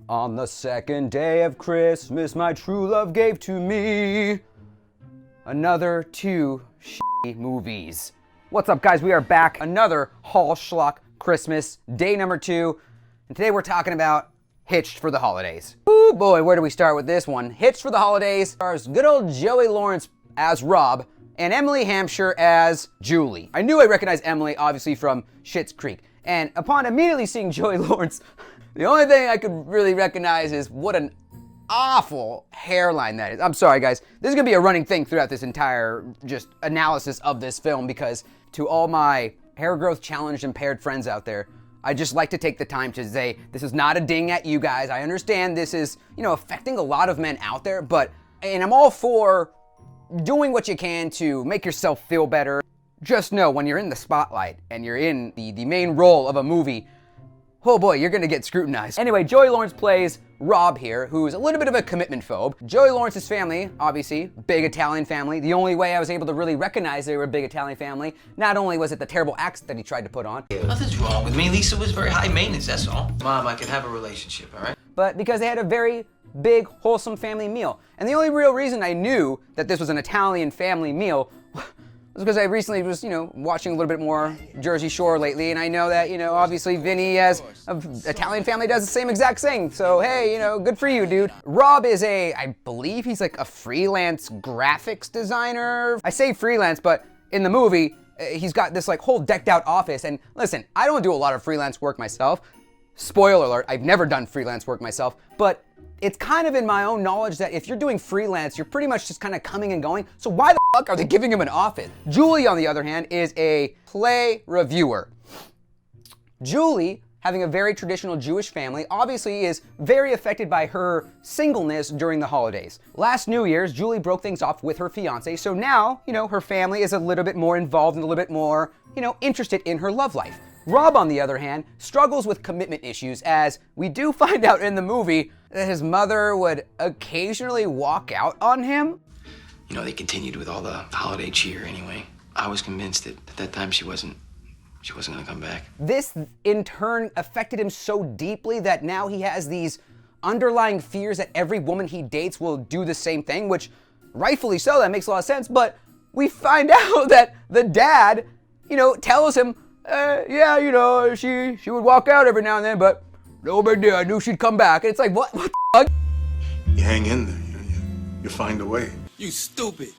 On the second day of Christmas, my true love gave to me another 2 shitty movies. What's up, guys? We are back. Another Hallshlock Christmas, day number 2. And today we're talking about Hitched for the holidays. Ooh boy, where do we start with this one? Hitched for the holidays stars good old Joey Lawerance as Rob and Emily Hampshire as Julie. I knew I recognized Emily, obviously, from Schitt's Creek. And upon immediately seeing Joey Lawerance, the only thing I could really recognize is what an awful hairline that is. I'm sorry, guys. This is gonna be a running thing throughout this entire just analysis of this film, because to all my hair growth challenged impaired friends out there, I just like to take the time to say, this is not a ding at you guys. I understand this is, affecting a lot of men out there, and I'm all for doing what you can to make yourself feel better. Just know when you're in the spotlight and you're in the main role of a movie, oh boy, you're gonna get scrutinized. Anyway, Joey Lawerance plays Rob here, who's a little bit of a commitment phobe. Joey Lawrence's family, obviously, big Italian family. The only way I was able to really recognize they were a big Italian family, not only was it the terrible accent that he tried to put on. Nothing's wrong with me. Lisa was very high maintenance, that's all. Mom, I can have a relationship, all right? But because they had a very big, wholesome family meal. And the only real reason I knew that this was an Italian family meal was because I recently was, watching a little bit more Jersey Shore lately, and I know that, obviously Vinny as an Italian family does the same exact thing. So, hey, good for you, dude. Rob is I believe he's like a freelance graphics designer. I say freelance, but in the movie, he's got this like whole decked out office. And listen, I don't do a lot of freelance work myself. Spoiler alert, I've never done freelance work myself, but it's kind of in my own knowledge that if you're doing freelance, you're pretty much just kind of coming and going. So why the fuck are they giving him an office? Julie, on the other hand, is a play reviewer. Julie, having a very traditional Jewish family, obviously is very affected by her singleness during the holidays. Last New Year's, Julie broke things off with her fiance, so now, her family is a little bit more involved and a little bit more, interested in her love life. Rob, on the other hand, struggles with commitment issues, as we do find out in the movie that his mother would occasionally walk out on him. They continued with all the holiday cheer anyway. I was convinced that at that time she wasn't gonna come back. This, in turn, affected him so deeply that now he has these underlying fears that every woman he dates will do the same thing, which, rightfully so, that makes a lot of sense, but we find out that the dad, tells him, she would walk out every now and then, but no big deal. I knew she'd come back. And it's like, what the fuck? You hang in there. You find a way. You stupid.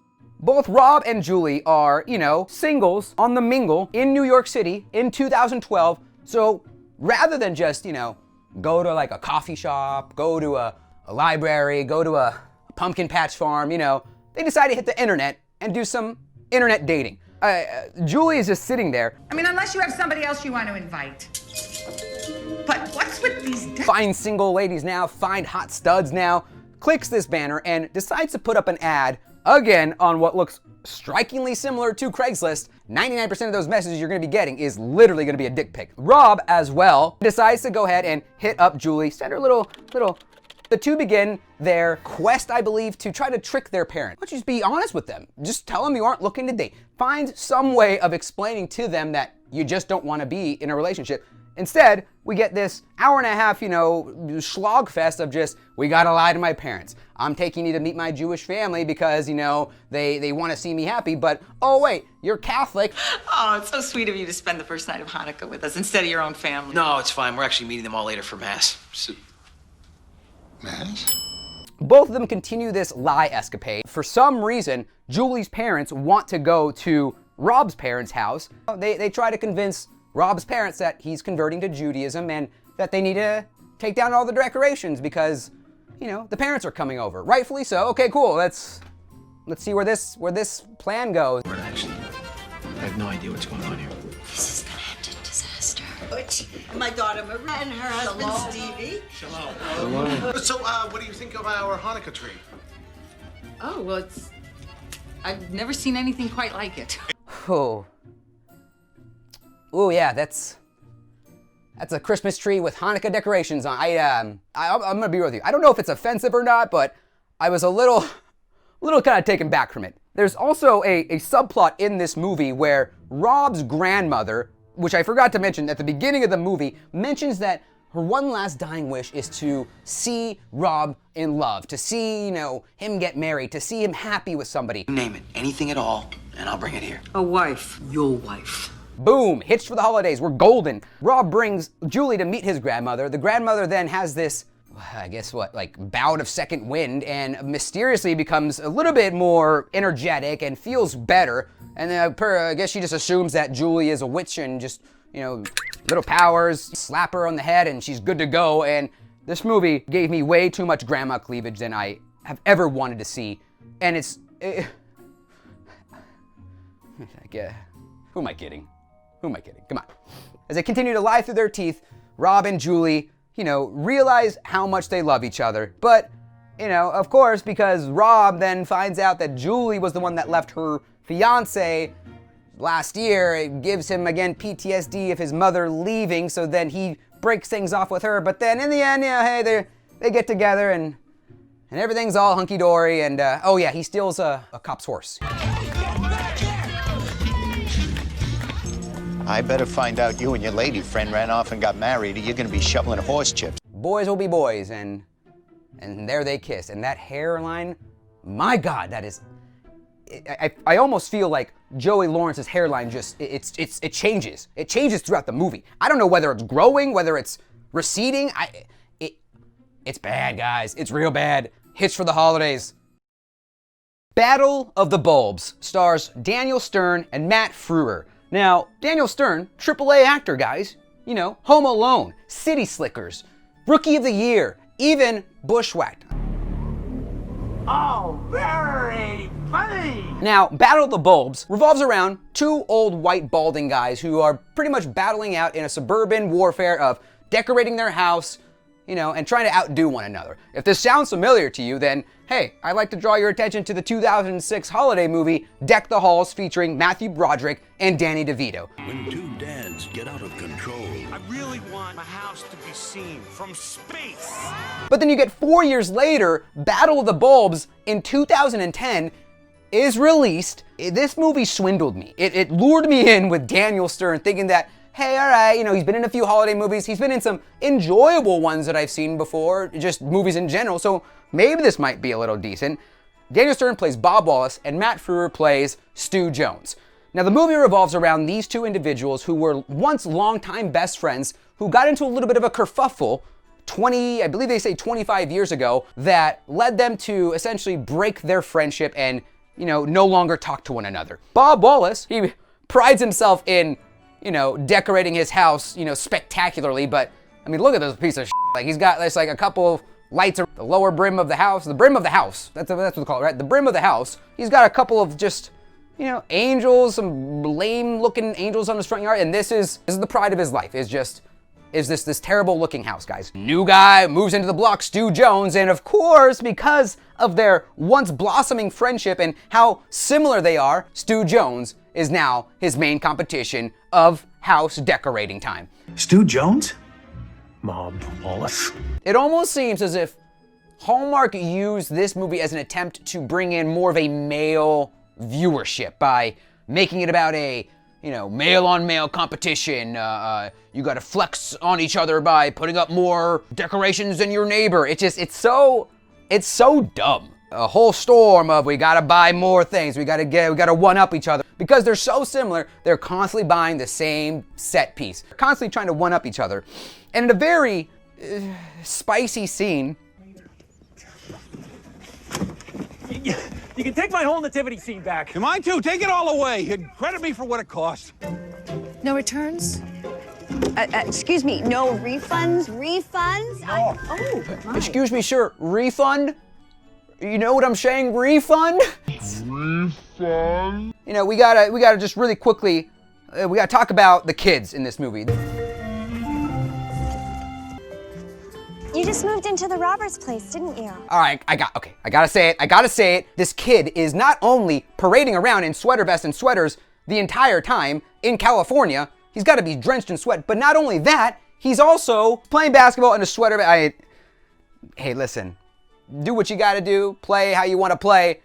Both Rob and Julie are, singles on the mingle in New York City in 2012. So rather than just, go to like a coffee shop, go to a library, go to a pumpkin patch farm, they decide to hit the internet and do some internet dating. Julie is just sitting there. I mean, unless you have somebody else you want to invite. But what's with these... Find single ladies now, find hot studs now, clicks this banner and decides to put up an ad, again, on what looks strikingly similar to Craigslist. 99% of those messages you're gonna be getting is literally gonna be a dick pic. Rob, as well, decides to go ahead and hit up Julie, send her little... The two begin their quest, I believe, to try to trick their parents. Why don't you just be honest with them? Just tell them you aren't looking to date. Find some way of explaining to them that you just don't want to be in a relationship. Instead, we get this hour and a half, slog fest of just, we gotta lie to my parents. I'm taking you to meet my Jewish family because, they want to see me happy, but, oh wait, you're Catholic. Oh, it's so sweet of you to spend the first night of Hanukkah with us instead of your own family. No, it's fine. We're actually meeting them all later for Mass. Mass? Both of them continue this lie escapade. For some reason, Julie's parents want to go to Rob's parents' house. They try to convince Rob's parents that he's converting to Judaism and that they need to take down all the decorations because, the parents are coming over. Rightfully so. Okay, cool. Let's see where this plan goes. Actually, I have no idea what's going on here. This is gonna end in disaster. My daughter Maria and her husband Stevie. Shalom. So, what do you think of our Hanukkah tree? Oh, well, I've never seen anything quite like it. Oh yeah, that's a Christmas tree with Hanukkah decorations on. I'm gonna be real with you. I don't know if it's offensive or not, but I was a little kind of taken back from it. There's also a subplot in this movie where Rob's grandmother, which I forgot to mention at the beginning of the movie, mentions that her one last dying wish is to see Rob in love, to see, him get married, to see him happy with somebody. Name it, anything at all, and I'll bring it here. A wife. Your wife. Boom, Hitched for the holidays, we're golden. Rob brings Julie to meet his grandmother. The grandmother then has this, I guess bout of second wind, and mysteriously becomes a little bit more energetic and feels better. And then I guess she just assumes that Julie is a witch and just, little powers, slap her on the head and she's good to go. And this movie gave me way too much grandma cleavage than I have ever wanted to see. And who am I kidding? Who am I kidding? Come on. As they continue to lie through their teeth, Rob and Julie, realize how much they love each other. But, of course, because Rob then finds out that Julie was the one that left her fiance last year, it gives him, again, PTSD of his mother leaving, so then he breaks things off with her. But then in the end, hey, they get together and everything's all hunky-dory, and, oh yeah, he steals a cop's horse. I better find out you and your lady friend ran off and got married, or you're gonna be shoveling horse chips. Boys will be boys, and there they kiss. And that hairline, my God, that is... I almost feel like Joey Lawerance's hairline just, it changes. It changes throughout the movie. I don't know whether it's growing, whether it's receding. It's bad, guys. It's real bad. Hitched for the holidays. Battle of the Bulbs stars Daniel Stern and Matt Frewer. Now, Daniel Stern, AAA actor, guys. Home Alone, City Slickers, Rookie of the Year, even Bushwhacked. Oh, very funny! Now, Battle of the Bulbs revolves around two old white balding guys who are pretty much battling out in a suburban warfare of decorating their house, and trying to outdo one another. If this sounds familiar to you, then, hey, I'd like to draw your attention to the 2006 holiday movie, Deck the Halls, featuring Matthew Broderick and Danny DeVito. When two dads get out of control. I really want my house to be seen from space. But then you get 4 years later, Battle of the Bulbs in 2010 is released. This movie swindled me. It lured me in with Daniel Stern thinking that, hey, all right, he's been in a few holiday movies. He's been in some enjoyable ones that I've seen before, just movies in general, so maybe this might be a little decent. Daniel Stern plays Bob Wallace, and Matt Frewer plays Stu Jones. Now, the movie revolves around these two individuals who were once longtime best friends who got into a little bit of a kerfuffle 25 years ago, that led them to essentially break their friendship and, no longer talk to one another. Bob Wallace, he prides himself in decorating his house, spectacularly, but, look at this piece of shit. He's got this, a couple of lights around the lower brim of the house, that's what they call it, right? The brim of the house. He's got a couple of just, angels, some lame-looking angels on his front yard, and this is the pride of his life, is this terrible-looking house, guys. New guy moves into the block, Stu Jones, and of course, because of their once blossoming friendship and how similar they are, Stu Jones is now his main competition of house decorating time. Stu Jones? Bob Wallace. It almost seems as if Hallmark used this movie as an attempt to bring in more of a male viewership by making it about a, male-on-male competition. You gotta flex on each other by putting up more decorations than your neighbor. It's so dumb. A whole storm of, we gotta buy more things, we gotta one-up each other. Because they're so similar, they're constantly buying the same set piece. They're constantly trying to one-up each other. And in a very spicy scene... You can take my whole nativity scene back. And mine too, take it all away. And credit me for what it cost. No returns? Excuse me, no refunds? Refunds? Excuse me, sir, refund? You know what I'm saying, refund? Refund? We gotta just really quickly, we gotta talk about the kids in this movie. You just moved into the Roberts place, didn't you? All right, I gotta say it. This kid is not only parading around in sweater vests and sweaters the entire time in California, he's gotta be drenched in sweat, but not only that, he's also playing basketball in a sweater. Hey, listen, do what you gotta do, play how you wanna play.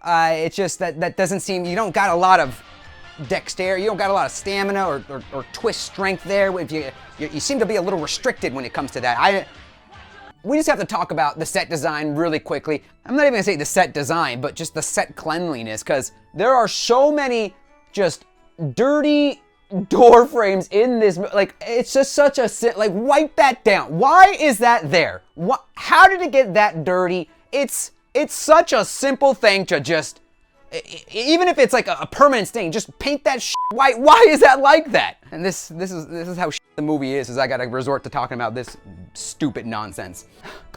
It's just that doesn't seem, you don't got a lot of dexterity, you don't got a lot of stamina or twist strength there. If you seem to be a little restricted when it comes to that. We just have to talk about the set design really quickly. I'm not even gonna say the set design, but just the set cleanliness, because there are so many just dirty door frames in this. Like, it's just such a like, wipe that down. Why is that there? How did it get that dirty? It's such a simple thing to just, even if it's like a permanent stain, just paint that shit white. Why is that like that? And this is how shit the movie is I gotta resort to talking about this stupid nonsense.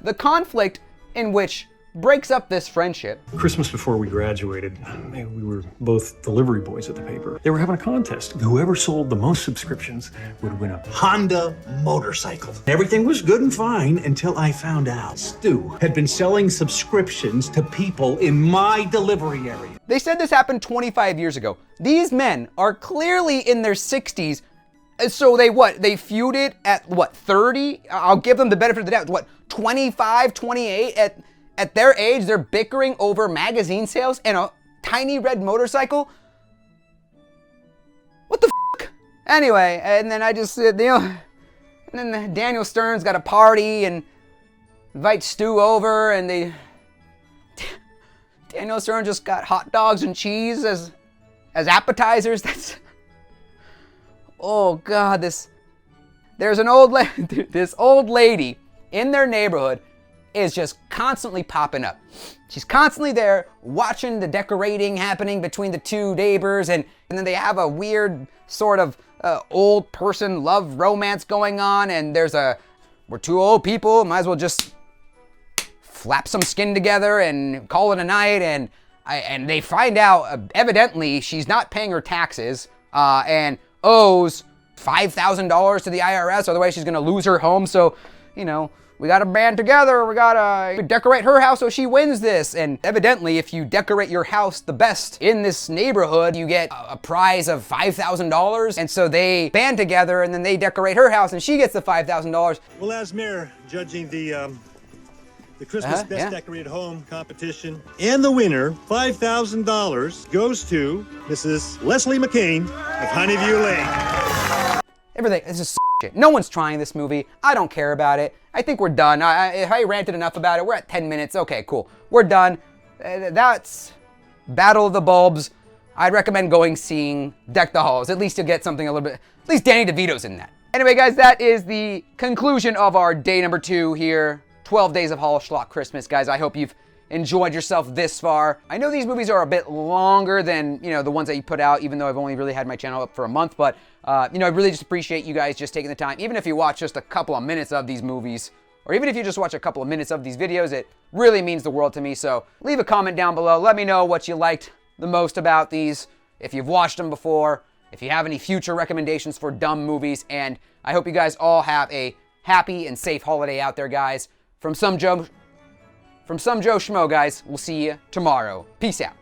The conflict in which breaks up this friendship. Christmas before we graduated, we were both delivery boys at the paper. They were having a contest. Whoever sold the most subscriptions would win a Honda motorcycle. Everything was good and fine until I found out Stu had been selling subscriptions to people in my delivery area. They said this happened 25 years ago. These men are clearly in their 60s. So they feuded at 30? I'll give them the benefit of the doubt. 25, 28? At their age, they're bickering over magazine sales and a tiny red motorcycle? What the f***? Anyway, and then I just, and then Daniel Stern's got a party and invites Stu over, and Daniel Stern just got hot dogs and cheese as appetizers. That's, oh God, there's an this old lady in their neighborhood is just constantly popping up. She's constantly there watching the decorating happening between the two neighbors, and then they have a weird sort of old person love romance going on, and we're two old people, might as well just flap some skin together and call it a night, and they find out evidently she's not paying her taxes and owes $5,000 to the IRS, otherwise she's gonna lose her home. So, we gotta band together, we gotta decorate her house so she wins this. And evidently, if you decorate your house the best in this neighborhood, you get a prize of $5,000. And so they band together, and then they decorate her house, and she gets the $5,000. Well, as mayor, judging the Christmas Best Decorated Home competition, and the winner, $5,000, goes to Mrs. Leslie McCain of Honeyview Lane. Everything, this is shit. No one's trying this movie. I don't care about it. I think we're done. If I ranted enough about it, we're at 10 minutes. Okay, cool. We're done. That's Battle of the Bulbs. I'd recommend seeing Deck the Halls. At least you'll get something a little bit, at least Danny DeVito's in that. Anyway, guys, that is the conclusion of our day number 2 here. 12 days of Hallschlock Christmas, guys. I hope you've enjoyed yourself this far. I know these movies are a bit longer than, the ones that you put out, even though I've only really had my channel up for a month, but, I really just appreciate you guys just taking the time. Even if you watch just a couple of minutes of these movies, or even if you just watch a couple of minutes of these videos, it really means the world to me. So leave a comment down below. Let me know what you liked the most about these, if you've watched them before, if you have any future recommendations for dumb movies, and I hope you guys all have a happy and safe holiday out there, guys. From some Joe Schmo, guys. We'll see you tomorrow. Peace out.